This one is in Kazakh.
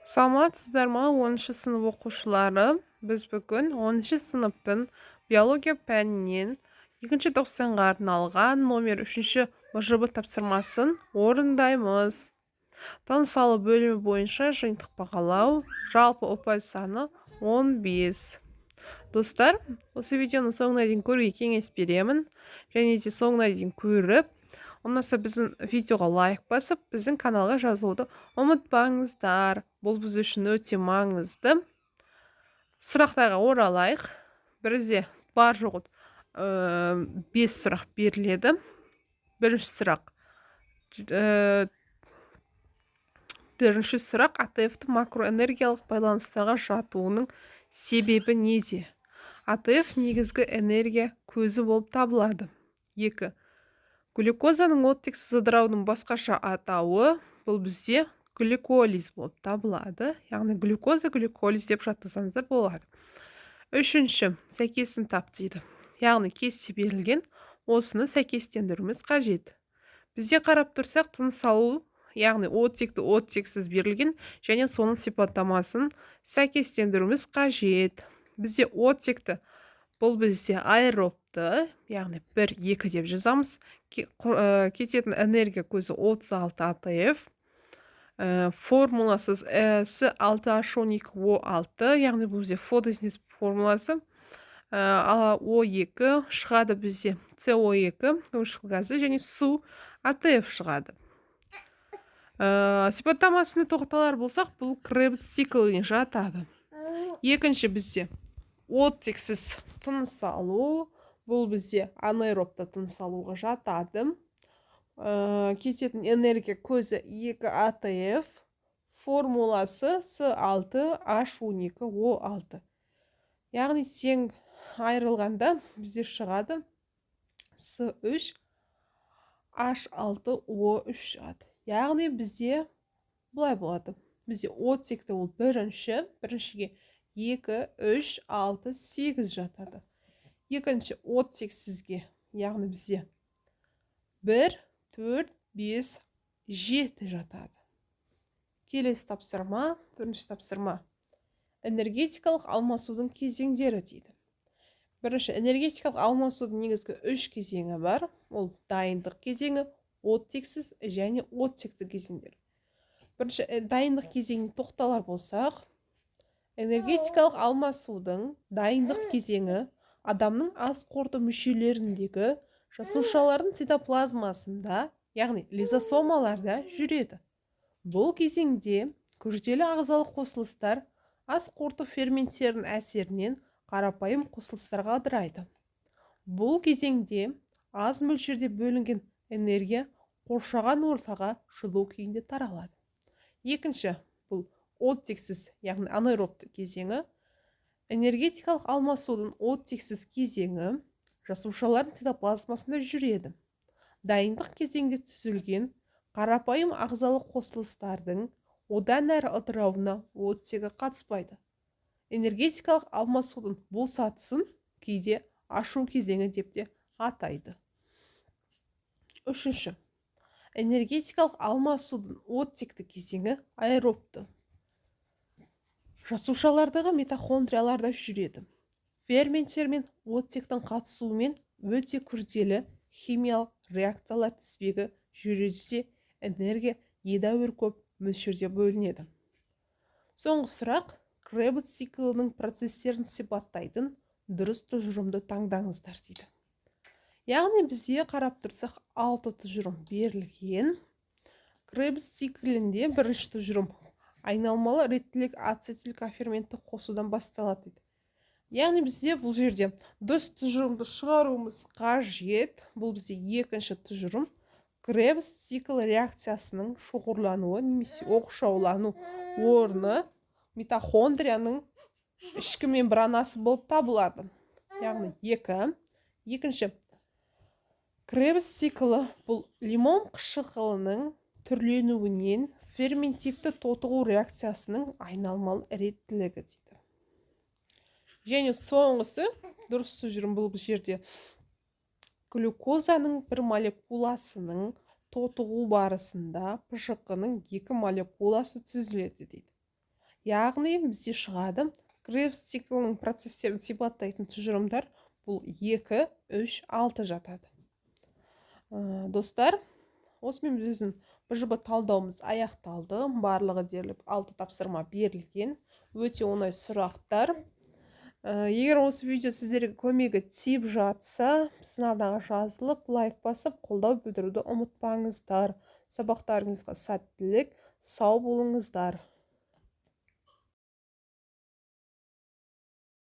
Саламатсыздар ма, 10 сынып оқушылары? Біз бүгін 10 сыныптың биология пәнінен 2 тоқсанға арналған номер 3 ұжыбы тапсырмасын орындаймыз. Тыныс алу бөлімі бойынша жиынтық бағалау, жалпы ұпай саны 15. Достар, осы видеоны соңына дейін көруге кеңес беремін. Және де соңына дейін көріп, ұнаса біздің видеоға лайк басып, біздің каналға жазылуды ұмытпаңыздар. Бұл біз үшін өте маңызды. Сұрақтарға оралайық. Бізде бар жоғы 5 сұрақ беріледі. Бірінші сұрақ АТФ-ті макроэнергиялық байланыстарға жатуының себебі неде? АТФ негізгі энергия көзі болып табылады. 2. Глюкозаның оттексіз ыдыраудың басқаша атауы бұл бізде глюколиз болып табылады. Яғни глюкоза, глюколиз деп жаттасаңыздар болады. 3. Сәйкесін тап дейді. Яғни кесте берілген, осыны сәйкестендіруіміз қажет. Бізде қарап тұрсақ, тыныс алу, яғни оттекті оттексіз берілген, және соның сипаттамасын сәйкестендіруіміз қажет. Бізде оттекті бұл бізде аэробты, яғни 1-2 деп жазамыз. Кететін энергия көзі 36 АТФ. Формуласы С6H12O6, яғни бұл бізде фотосинтез формуласы. О2 шығады бізде СО2, көміршікл газы, және су АТФ шығады. Сипаттамасына тоқталар болсақ, бұл Кребс цикліне жатады. Екінші бізде оттексіз тыныс алу, бұл бізде анаэробты тыныс алуға жатады. Кететін энергия көзі 2 АТФ, формуласы С6H12O6. Яғни тең айырылғанда бізде шығады С3H6O3 шығады. Яғни бізде бұлай болады. Бізде оттекті ол біріншіге 2, 3, 6, 8 жатады. Екінші оттексізге, яғни бізде 1, 4, 5, 7 жатады. Келесі тапсырма, бірінші тапсырма. Энергетикалық алмасудың кезеңдері дейді. Бірінші, энергетикалық алмасудың негізгі 3 кезеңі бар. Ол дайындық кезеңі, оттексіз және оттекті кезеңдер. Бірінші, дайындық кезеңін тоқталар болсақ, энергетикалық алмасудың дайындық кезеңі адамның ас қорты мүшелеріндегі жасушалардың цитоплазмасында, яғни лизосомаларда жүреді. Бұл кезеңде күрделі ағзалық қосылыстар ас қорты ферменттерінің әсерінен қарапайым қосылыстарға ыдырайды. Бұл кезеңде аз мөлшерде бөлінген энергия қоршаған ортаға жылу күйінде таралады. Екінші, бұл оттексіз, яғни анаэробты кезеңі. Энергетикалық алмасудың оттексіз кезеңі жасушалардың цитоплазмасында жүреді. Дайындық кезеңде түзілген қарапайым ағзалық қосылыстардың одан әрі ыдырауына оттегі қатыспайды. Энергетикалық алмасудың бұл сатысын кейде ашу кезеңі деп те атайды. Үшінші, энергетикалық алмасудың оттекті кезеңі аэробты. Жасушалардағы митохондрияларда жүреді. Ферменттер мен оттектің қатысуымен өте күрделі химиялық реакциялар тізбегі жүргізуде энергия едәуір көп мөлшерде бөлінеді. Соңғы сұрақ, Кребс циклінің процестерін сипаттайтын дұрыс тұжырымды таңдаңыздар дейді. Яғни бізде қарап тұрсақ 6 тұжырым берілген. Кребс циклінде бірінші тұжырым айналмалы реттілік ацетил коферментті қосудан басталады дейді. Яғни бізде бұл жерде дұрыс тұжырымды шығаруымыз қажет. Бұл бізде екінші тұжырым. Кребс цикл реакциясының шоғырлануы немесе оқшаулану орны митохондрияның ішкі мембранасы болып табылады. Яғни 2. Екінші, Кребс циклы бұл лимон қышқылының түрленуінен ферментивті тотығу реакциясының айналмалы реттілігі дейді. Және соңғысы, дұрыс тұжырым бұл жерде глюкозаның бір молекуласының тотығу барысында ПШқ-ның 2 молекуласы түзіледі дейді. яғни бізде шығады Кrebs циклының процестерін сипаттайтын тұжырымдар бұл 2, 3, 6 жатады. Достар, осымен біздің БЖБ талдауымыз аяқталды. Барлығы дерлік 6 тапсырма берілген. Өте оңай сұрақтар. Егер осы видео сіздерге көмегі тиіп жатса, біздің арнаға жазылып, лайк басып, қолдау білдіруді ұмытпаңыздар. Сабақтарыңызға сәттілік, сау болыңыздар.